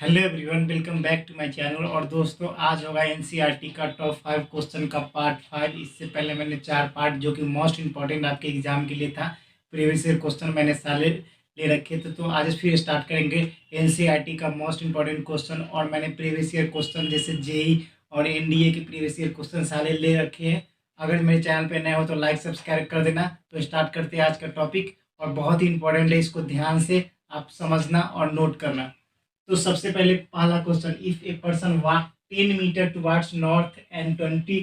Hello everyone, welcome back to my channel. और दोस्तों, आज होगा एनसीईआरटी का टॉप 5 क्वेश्चन का पार्ट 5। इससे पहले मैंने 4 पार्ट जो कि मोस्ट इंपॉर्टेंट आपके एग्जाम के लिए था, प्रीवियस ईयर क्वेश्चन मैंने सारे ले रखे थे। तो आज फिर स्टार्ट करेंगे एनसीईआरटी का मोस्ट इंपॉर्टेंट क्वेश्चन। और मैंने प्रीवियस ईयर क्वेश्चन जैसे जेई और एनडीए के प्रीवियस ईयर क्वेश्चन सारे ले रखे हैं। अगर मेरे चैनल पर नए हो तो लाइक सब्सक्राइब कर देना। तो स्टार्ट करते हैं आज का टॉपिक, और बहुत ही इंपॉर्टेंट है, इसको ध्यान से आप समझना और नोट करना। तो सबसे पहले पहला question, if a person walk 10 metre towards north and 20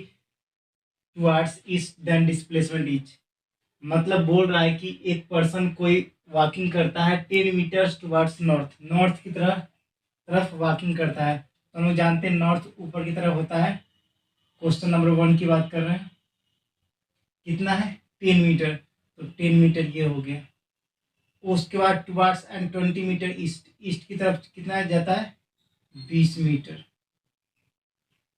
towards east then displacement is. मतलब बोल रहा है कि एक पर्सन कोई वॉकिंग करता है 10 मीटर्स टुवर्ड्स नॉर्थ, नॉर्थ की तरफ वॉकिंग करता है। तो हम लोग जानते हैं नॉर्थ ऊपर की तरफ होता है। क्वेश्चन नंबर 1 की बात कर रहे हैं, कितना है 10 मीटर, तो 10 मीटर ये हो गया। उसके बाद towards and 20 metre east, east की तरफ कितना जाता है 20 मीटर।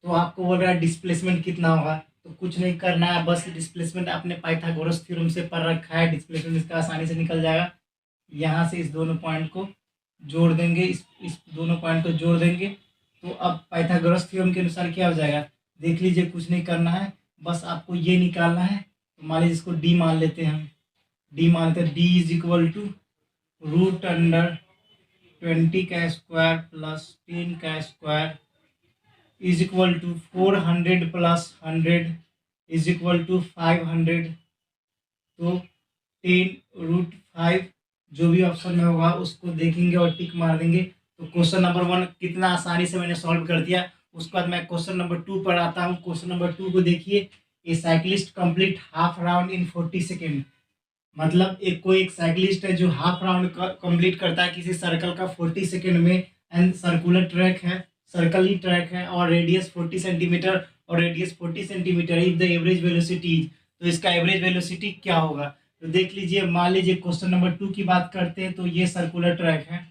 तो आपको बोल रहा है डिस्प्लेसमेंट कितना होगा, तो कुछ नहीं करना है, बस डिस्प्लेसमेंट आपने पाइथागोरस थ्योरम से पढ़ रखा है। डिस्प्लेसमेंट इसका आसानी से निकल जाएगा। यहाँ से इस दोनों पॉइंट को जोड़ देंगे, इस दोनों पॉइंट को जोड़ देंगे। तो अब पाइथागोरस थ्योरम के अनुसार क्या हो जाएगा, देख लीजिए, कुछ नहीं करना है, बस आपको ये निकालना है। तो मान लीजिए इसको डी मान लेते हैं हम, डी मानते हैं, D is equal to root under 20 का स्क्वायर प्लस 10 का square is equal to 400 plus 100 is equal to 500। तो 10√5 जो भी ऑप्शन में होगा उसको देखेंगे और टिक मार देंगे। तो क्वेश्चन नंबर 1 कितना आसानी से मैंने सॉल्व कर दिया। उसके बाद मैं क्वेश्चन नंबर 2 पर आता हूँ। क्वेश्चन नंबर 2 को देखिए, a cyclist complete half round in 40 second. मतलब एक साइकिलिस्ट है जो हाफ राउंड कंप्लीट करता है किसी सर्कल का 40 सेकेंड में। एंड सर्कुलर ट्रैक है, सर्कल ही ट्रैक है, और रेडियस 40 सेंटीमीटर और radius 40 centimetre. If the average velocity, तो इसका एवरेज वेलोसिटी क्या होगा। तो देख लीजिए, मान लीजिए क्वेश्चन नंबर 2 की बात करते हैं, तो ये सर्कुलर ट्रैक है,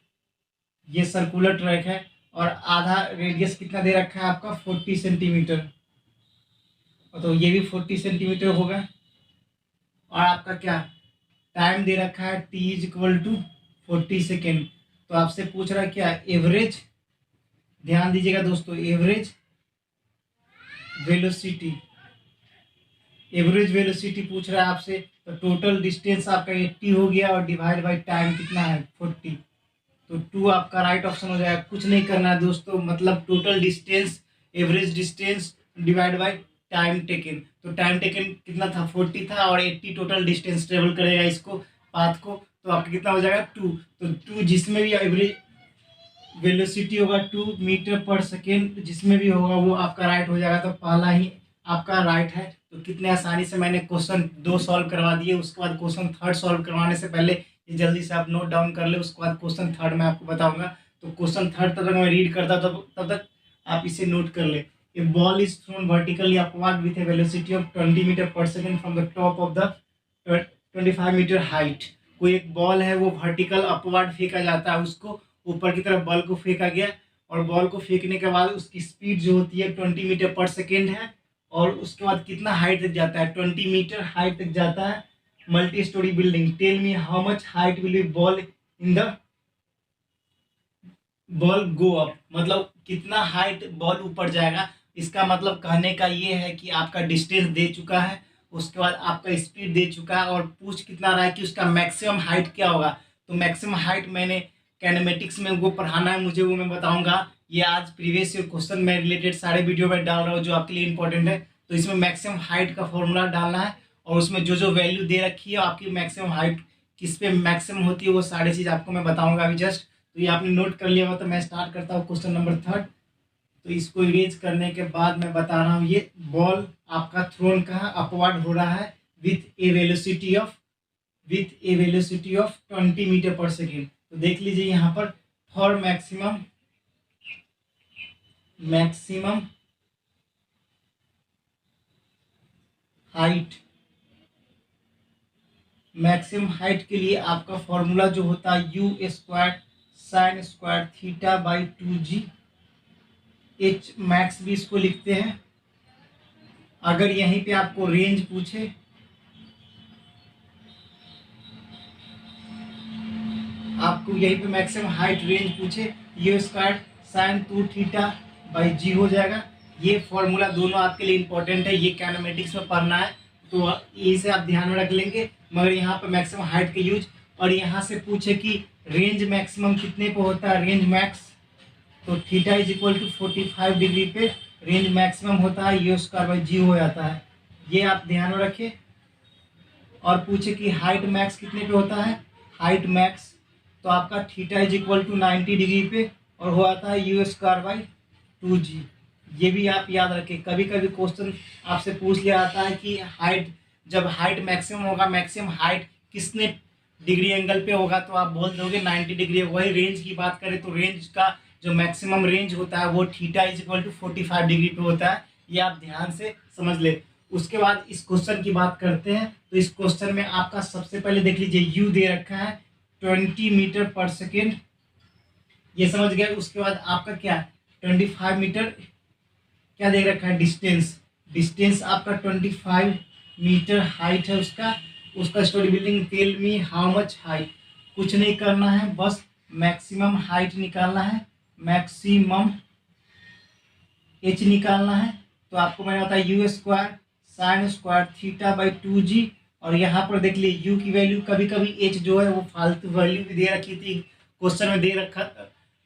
ये सर्कुलर ट्रैक है, और आधा रेडियस कितना दे रखा है आपका 40 सेंटीमीटर, तो ये भी 40 सेंटीमीटर होगा। और आपका क्या टाइम दे रखा है, T is equal to 40 second. तो आपसे पूछ रहा है क्या एवरेज, ध्यान दीजिएगा दोस्तों, एवरेज वेलोसिटी, एवरेज वेलोसिटी पूछ रहा है आपसे। तो टोटल डिस्टेंस आपका 80 हो गया, और डिवाइड बाय टाइम कितना है 40। तो 2 आपका राइट ऑप्शन हो जाएगा। कुछ नहीं करना है दोस्तों, मतलब total distance, average distance divide by time taken. तो टाइम टेकन कितना था 40 था, और 80 टोटल डिस्टेंस ट्रेवल करेगा इसको, पाथ को। तो आपका कितना हो जाएगा 2। तो 2 जिसमें भी एवरेज वेलोसिटी होगा 2 मीटर पर सेकेंड, जिसमें भी होगा वो आपका राइट हो जाएगा। तो पहला ही आपका राइट है। तो कितने आसानी से मैंने क्वेश्चन 2 सॉल्व करवा दिए। उसके बाद क्वेश्चन 3 सॉल्व करवाने से पहले ये जल्दी से आप नोट डाउन कर ले, उसके बाद क्वेश्चन 3 मैं आपको बताऊंगा। तो क्वेश्चन 3 तक मैं रीड करता तब तक आप इसे नोट कर ले। A ball is thrown vertically upward with a velocity of 20 metre per second from the top of the 25 metre height. कोई एक बॉल है, वो वर्टिकल अपवर्ड फेंका जाता है, उसको ऊपर की तरफ बॉल को फेंका गया, और बॉल को फेंकने के बाद उसकी स्पीड जो होती है 20 मीटर पर सेकेंड है। और उसके बाद कितना हाइट तक जाता है, 20 मीटर हाइट तक जाता है। Multi storey building, tell me how much height will be ball in the ball go up, मतलब कितना हाइट बॉल ऊपर जाएगा। इसका मतलब कहने का ये है कि आपका डिस्टेंस दे चुका है, उसके बाद आपका स्पीड दे चुका है, और पूछ कितना रहा है कि उसका मैक्सिमम हाइट क्या होगा। तो मैक्सिमम हाइट मैंने कैनेमेटिक्स में वो पढ़ाना है मुझे, वो मैं बताऊंगा। ये आज प्रीवियस ईयर क्वेश्चन में रिलेटेड सारे वीडियो में डाल रहा हूँ जो आपके लिए इंपॉर्टेंट है। तो इसमें मैक्सिमम हाइट का फॉर्मूला डालना है, और उसमें जो जो वैल्यू दे रखी है आपकी मैक्सिमम हाइट किस पे मैक्सिमम होती है, वो सारी चीज़ आपको मैं बताऊंगा अभी जस्ट। तो ये आपने नोट कर लिया होगा। तो मैं स्टार्ट करता हूँ क्वेश्चन नंबर 3। तो इसको इरेज करने के बाद मैं बता रहा हूँ, ये बॉल आपका थ्रोन कहाँ अपवर्ड हो रहा है with a velocity of 20 metre per second. तो देख लीजिए यहाँ पर, for maximum height, maximum height के लिए आपका फॉर्मूला जो होता है U square sine square theta by 2g। H max भी इसको लिखते हैं। अगर यहीं पे आपको रेंज पूछे, आपको यहीं पे मैक्सिमम हाइट रेंज पूछे, u square sine 2 theta by g हो जाएगा। ये फॉर्मूला दोनों आपके लिए इंपॉर्टेंट है, ये कैनोमेटिक्स में पढ़ना है तो इसे आप ध्यान में रख लेंगे। मगर यहाँ पर मैक्सिमम हाइट के यूज, और यहाँ से पूछे कि रेंज मैक्सिमम कितने पे होता है, रेंज मैक्स, तो theta is equal to 45 degree पे रेंज मैक्सिमम होता है, यू स्क्वायर बाई जी हो जाता है, ये आप ध्यान में रखें। और पूछे कि हाइट मैक्स कितने पे होता है, हाइट मैक्स तो आपका theta is equal to 90 degree पे और हो जाता है यू स्क्वायर बाई 2g। ये भी आप याद रखें, कभी कभी क्वेश्चन आपसे पूछ लिया जाता है कि हाइट, जब हाइट मैक्सिमम होगा, मैक्सिमम हाइट किसने डिग्री एंगल पे होगा, तो आप बोल दोगे 90 डिग्री। वही रेंज की बात करें तो रेंज का जो मैक्सिमम रेंज होता है वो theta is equal to 45 degree पे होता है, ये आप ध्यान से समझ ले। उसके बाद इस क्वेश्चन की बात करते हैं, तो इस क्वेश्चन में आपका सबसे पहले देख लीजिए यू दे रखा है 20 मीटर पर सेकेंड, ये समझ गए। उसके बाद आपका क्या 25 मीटर क्या दे रखा है, डिस्टेंस, डिस्टेंस आपका 25 मीटर हाइट है उसका। उसका storey building tell me how much height, कुछ नहीं करना है, बस मैक्सिमम हाइट निकालना है, मैक्सिमम एच निकालना है। तो आपको मैंने बताया you square sine square theta by 2g। और यहाँ पर देख लीजिए यू की वैल्यू, कभी कभी एच जो है वो फालतू वैल्यू भी दे रखी थी, क्वेश्चन में दे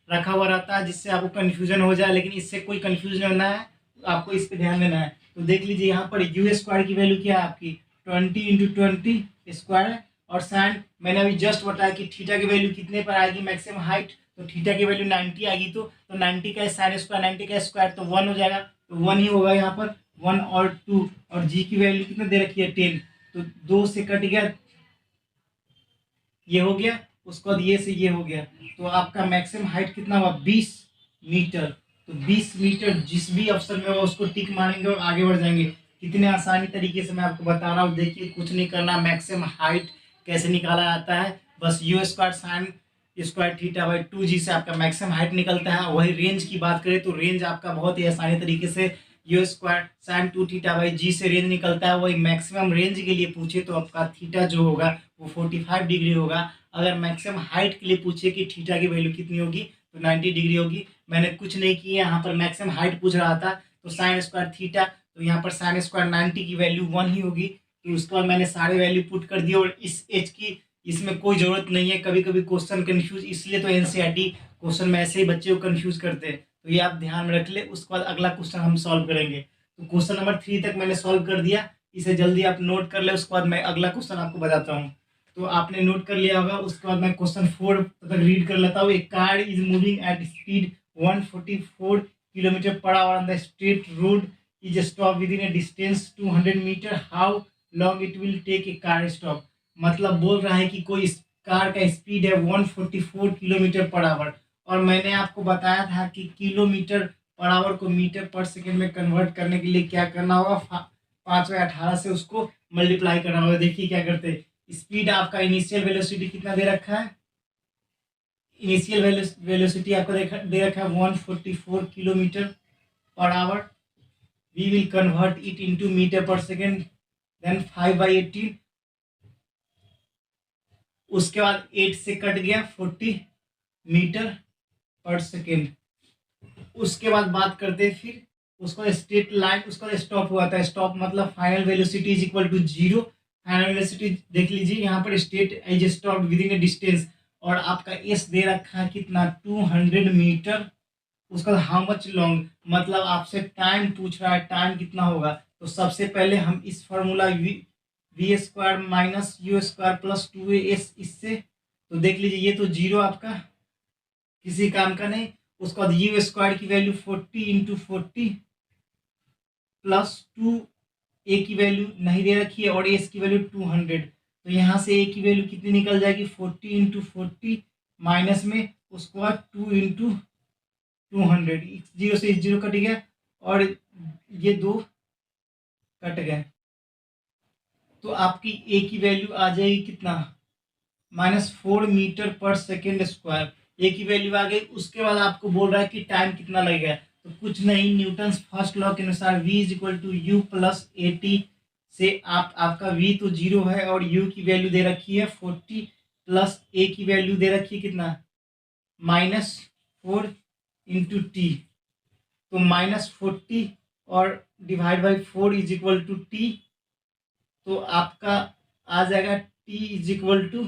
रखा हुआ रहता है, जिससे आपको कन्फ्यूजन हो जाए, लेकिन इससे कोई कन्फ्यूजन होना है, आपको इस पर ध्यान देना है। तो देख लीजिए यहाँ पर यू स्क्वायर की वैल्यू क्या है आपकी 20 इंटू 20 स्क्वायर है। और साइन मैंने अभी जस्ट बताया कि थीटा की वैल्यू कितने पर आएगी, मैक्सिमम हाइट, तो थीटा की वैल्यू 90 आएगी, तो 90 का साइन स्क्वायर 90 का स्क्वायर तो 1 हो जाएगा, तो 1 ही होगा यहाँ पर, 1 और 2। और जी की वैल्यू कितना दे रखी है 10, तो 2 से कट गया, ये हो गया, उसके बाद ये से ये हो गया, तो आपका मैक्सिमम हाइट कितना हुआ 20 मीटर। तो 20 मीटर जिस भी ऑप्शन में होगा उसको टिक मारेंगे और आगे बढ़ जाएंगे। कितने आसानी तरीके से मैं आपको बता रहा हूँ, देखिए कुछ नहीं करना, मैक्सिमम हाइट कैसे निकाला जाता है, बस you square sine square theta by 2g से आपका मैक्सिमम हाइट निकलता है। वही रेंज की बात करें तो रेंज आपका बहुत ही आसानी तरीके से u square sine 2 theta by g से रेंज निकलता है। वही मैक्सिमम रेंज के लिए पूछे तो आपका थीटा जो होगा वो 45 डिग्री होगा। अगर मैक्सिमम हाइट के लिए पूछे कि थीटा की वैल्यू कितनी होगी तो 90 डिग्री होगी। मैंने कुछ नहीं किया, यहाँ पर मैक्सिमम हाइट पूछ रहा था, तो साइन स्क्वायर थीटा, तो यहाँ पर साइन स्क्वायर 90 की वैल्यू 1 ही होगी, तो उसके बाद मैंने सारे वैल्यू पुट कर दी। और इस एच की इसमें कोई ज़रूरत नहीं है, कभी कभी क्वेश्चन कन्फ्यूज, इसलिए तो एनसीईआरटी क्वेश्चन में ऐसे ही बच्चे को कन्फ्यूज करते हैं, तो ये आप ध्यान में रख ले। उसके बाद अगला क्वेश्चन हम सॉल्व करेंगे। तो क्वेश्चन नंबर 3 तक मैंने सॉल्व कर दिया, इसे जल्दी आप नोट कर ले, उसके बाद मैं अगला क्वेश्चन आपको बताता हूँ। तो आपने नोट कर लिया होगा, उसके बाद मैं क्वेश्चन 4 तक रीड कर लेता हूँ। A car is moving at speed 144 kilometre per hour on the straight road is stop within a distance 200 metre, how long it will take a car stop. मतलब बोल रहा है कि कोई कार का स्पीड है 144 किलोमीटर पर आवर, और मैंने आपको बताया था कि किलोमीटर पर आवर को मीटर पर सेकेंड में कन्वर्ट करने के लिए क्या करना होगा, 5/18 से उसको मल्टीप्लाई करना होगा। देखिए क्या करते हैं, स्पीड आपका इनिशियल वेलोसिटी कितना दे रखा है, इनिशियल वेलोसिटी आपको दे रखा है 144 kilometre per hour. We will convert it into metre per second, then 5/18, उसके बाद 8 से कट गया 40 मीटर पर सेकेंड। उसके बाद बात करते हैं फिर उसका स्ट्रेट लाइन, उसका स्टॉप हुआ था, स्टॉप मतलब final velocity is equal to 0। Final velocity देख लीजिए यहाँ पर straight as stop within a distance, और आपका एस दे रखा है कितना 200 मीटर। उसका हाउ मच लॉन्ग, मतलब आपसे टाइम पूछ रहा है, टाइम कितना होगा। तो सबसे पहले हम इस formula V square minus U square plus 2as, इससे तो देख लीजिए ये तो 0 आपका किसी काम का नहीं। उसके बाद यू स्क्वायर की वैल्यू 40 इंटू 40 प्लस 2 ए की वैल्यू नहीं दे रखी है, और एस की वैल्यू 200, तो यहाँ से ए की वैल्यू कितनी निकल जाएगी 40 इंटू 40 माइनस में उसके बाद 2 इंटू 200, 0 से 0 कट गया और ये 2 कट गए, तो आपकी ए की वैल्यू आ जाएगी कितना -4 मीटर पर सेकेंड स्क्वायर, ए की वैल्यू आ गई। उसके बाद आपको बोल रहा है कि टाइम कितना लगेगा, तो कुछ नहीं, न्यूटन फर्स्ट लॉ के अनुसार v is equal to U plus AT से आपका v तो 0 है और u की वैल्यू दे रखी है 40 प्लस a की वैल्यू दे रखी है कितना -4, इंटू टी, तो -40 और divide by 4 is equal to t. तो आपका आ जाएगा t is equal to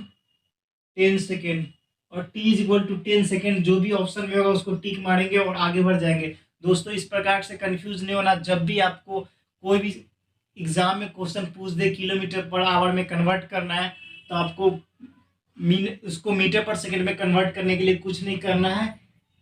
10 second, और t is equal to 10 second. जो भी ऑप्शन में होगा उसको टिक मारेंगे और आगे बढ़ जाएंगे। दोस्तों इस प्रकार से कंफ्यूज नहीं होना। जब भी आपको कोई भी एग्जाम में क्वेश्चन पूछ दे किलोमीटर पर आवर में कन्वर्ट करना है, तो आपको उसको मीटर पर सेकेंड में कन्वर्ट करने के लिए कुछ नहीं करना है।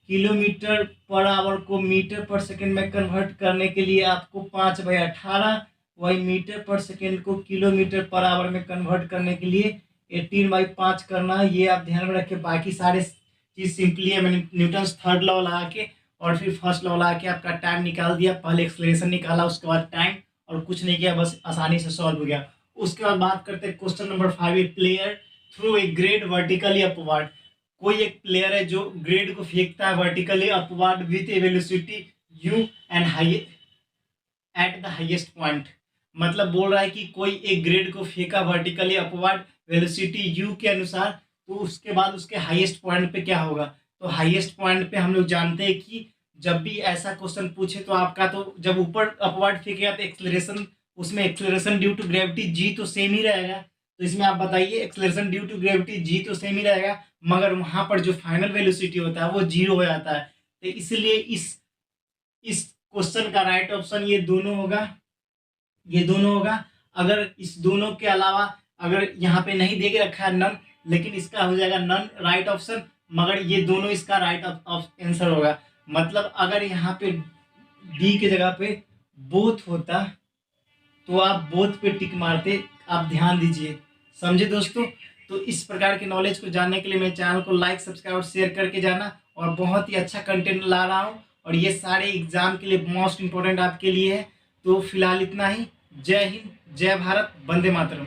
किलोमीटर पर आवर को मीटर पर सेकेंड में कन्वर्ट करने के लिए आपको 5/18, वही मीटर पर सेकेंड को किलोमीटर पर आवर में कन्वर्ट करने के लिए 18/5 करना है। ये आप ध्यान में रखें। बाकी सारे चीज़ सिंपली है। मैंने न्यूटन्स थर्ड लॉ लगा के और फिर फर्स्ट लॉ लगा के आपका टाइम निकाल दिया। पहले एक्सलेरेशन निकाला, उसके बाद टाइम, और कुछ नहीं किया, बस आसानी से सॉल्व हो गया। उसके बाद बात करते हैं question number 5। A player through A grade vertically upward. कोई एक प्लेयर है जो ग्रेड को फेंकता है vertically upward with a velocity you and high at the highest point. मतलब बोल रहा है कि कोई एक ग्रेड को फेंका वर्टिकली अपवर्ड वेलोसिटी यू के अनुसार, तो उसके बाद उसके हाईएस्ट पॉइंट पे क्या होगा। तो हाईएस्ट पॉइंट पे हम लोग जानते हैं कि जब भी ऐसा क्वेश्चन पूछे तो आपका, तो जब ऊपर अपवर्ड फेंकेगा तो एक्सेलरेशन, उसमें acceleration due to gravity G तो सेम ही रहेगा। तो इसमें आप बताइए, acceleration due to gravity G तो सेम ही रहेगा, मगर वहां पर जो फाइनल वेलोसिटी होता है वो 0 हो जाता है। तो इसलिए इस क्वेश्चन का राइट ऑप्शन ये दोनों होगा, ये दोनों होगा। अगर इस दोनों के अलावा अगर यहाँ पे नहीं दे के रखा है नन, लेकिन इसका हो जाएगा नन राइट ऑप्शन, मगर ये दोनों इसका राइट आंसर होगा। मतलब अगर यहाँ पे डी के जगह पे बोथ होता तो आप बोथ पे टिक मारते। आप ध्यान दीजिए, समझे दोस्तों। तो इस प्रकार के नॉलेज को जानने के लिए मेरे चैनल को लाइक, सब्सक्राइब और शेयर करके जाना। और बहुत ही अच्छा कंटेंट ला रहा हूँ, और ये सारे एग्जाम के लिए मोस्ट इंपॉर्टेंट आपके लिए है। तो फिलहाल इतना ही। जय हिंद, जय भारत, वंदे मातरम।